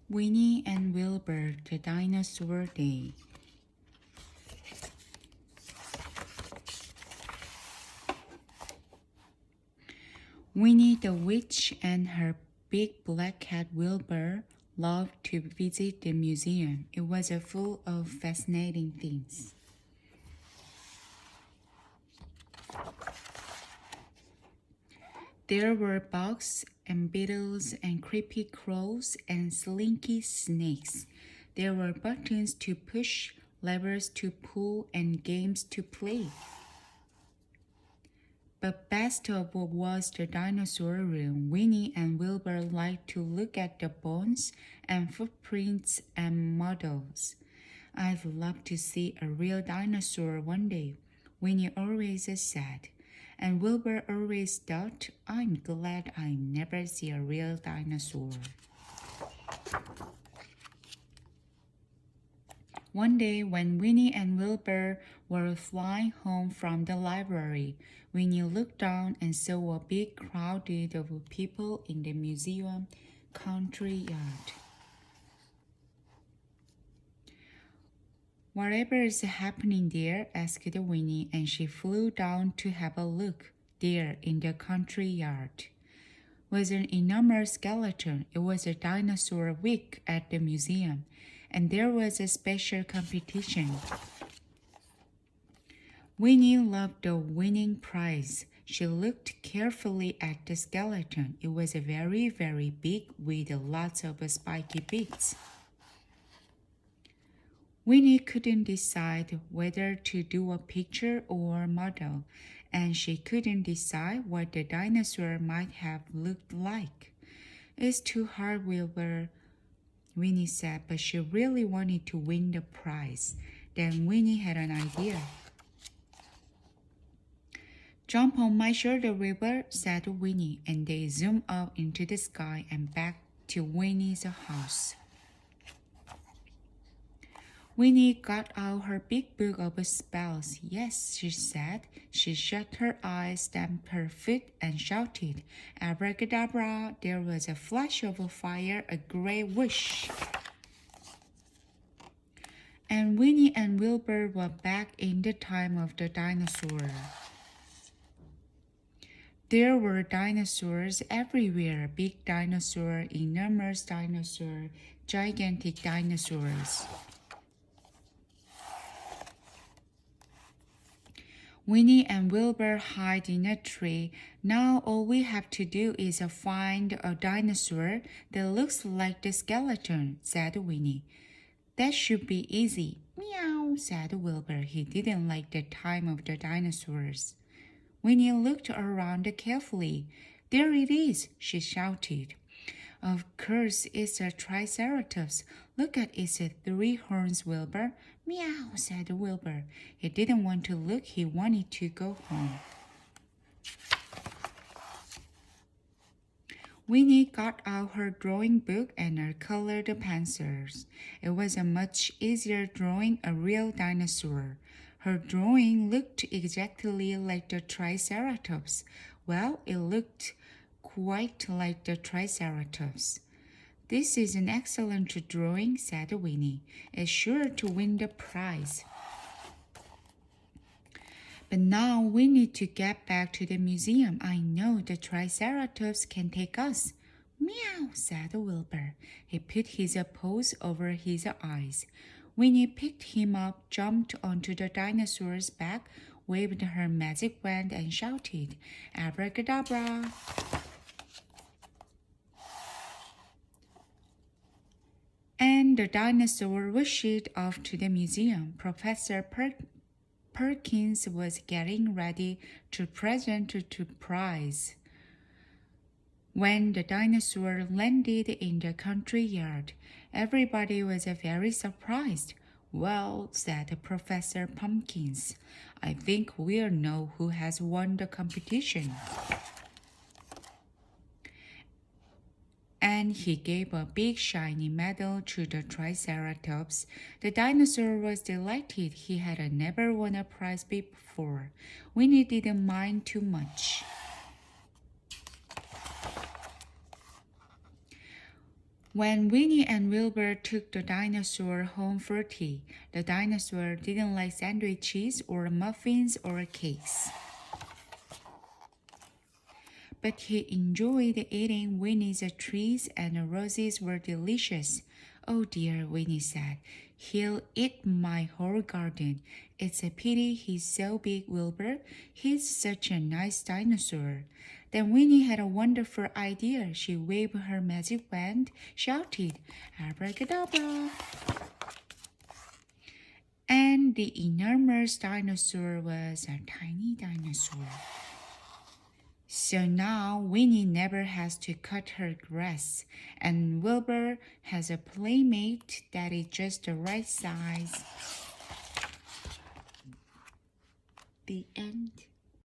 Winnie and Wilbur, the Dinosaur Day. Winnie the Witch and her big black cat Wilbur loved to visit the museum. It was full of fascinating things. There were bugs and beetles and creepy crows and slinky snakes. There were buttons to push, levers to pull, and games to play. But best of all was the dinosaur room. Winnie and Wilbur liked to look at the bones and footprints and models. I'd love to see a real dinosaur one day, Winnie always said. And Wilbur always thought, I'm glad I never see a real dinosaur. One day when Winnie and Wilbur were flying home from the library, Winnie looked down and saw a big crowd of people in the museum country yard. Whatever is happening there? Asked Winnie, and she flew down to have a look. There, in the country yard, was an enormous skeleton. It was a dinosaur week at the museum, and there was a special competition. Winnie loved the winning prize. She looked carefully at the skeleton. It was very, very big with lots of spiky beaks. Winnie couldn't decide whether to do a picture or model, and she couldn't decide what the dinosaur might have looked like. It's too hard, Wilbur, Winnie said, but she really wanted to win the prize. Then Winnie had an idea. Jump on my shoulder, Wilbur, said Winnie, and they zoomed up into the sky and back to Winnie's house. Winnie got out her big book of spells. Yes, she said. She shut her eyes, stamped her foot, and shouted, Abracadabra! There was a flash of fire, a great whoosh. And Winnie and Wilbur were back in the time of the dinosaur. There were dinosaurs everywhere. Big dinosaur, enormous dinosaur, gigantic dinosaurs. Winnie and Wilbur hide in a tree. Now all we have to do is find a dinosaur that looks like the skeleton, said Winnie. That should be easy. Meow, said Wilbur. He didn't like the time of the dinosaurs. Winnie looked around carefully. There it is, she shouted. Of course, it's a triceratops. Look at its 3 horns, Wilbur. Meow, said Wilbur. He didn't want to look. He wanted to go home. Winnie got out her drawing book and her colored pencils. It was a much easier drawing a real dinosaur. Her drawing looked exactly like the triceratops. Well, it looked quite like the triceratops. This is an excellent drawing, said Winnie. It's sure to win the prize. But now we need to get back to the museum. I know the triceratops can take us. Meow, said Wilbur. He put his paws over his eyes. Winnie picked him up, jumped onto the dinosaur's back, waved her magic wand, and shouted, Abracadabra! And the dinosaur whooshed off to the museum. Professor Perkins was getting ready to present the prize. When the dinosaur landed in the country yard, everybody was very surprised. Well, said Professor Pumpkins, I think we'll know who has won the competition. And he gave a big shiny medal to the Triceratops. The dinosaur was delighted. He had never won a prize before. Winnie didn't mind too much. When Winnie and Wilbur took the dinosaur home for tea, the dinosaur didn't like sandwiches or muffins or cakes. But he enjoyed eating Winnie's trees and the roses were delicious. Oh dear, Winnie said. He'll eat my whole garden. It's a pity he's so big, Wilbur. He's such a nice dinosaur. Then Winnie had a wonderful idea. She waved her magic wand, shouted, Abracadabra! And the enormous dinosaur was a tiny dinosaur. So now Winnie never has to cut her grass, and Wilbur has a playmate that is just the right size. The end.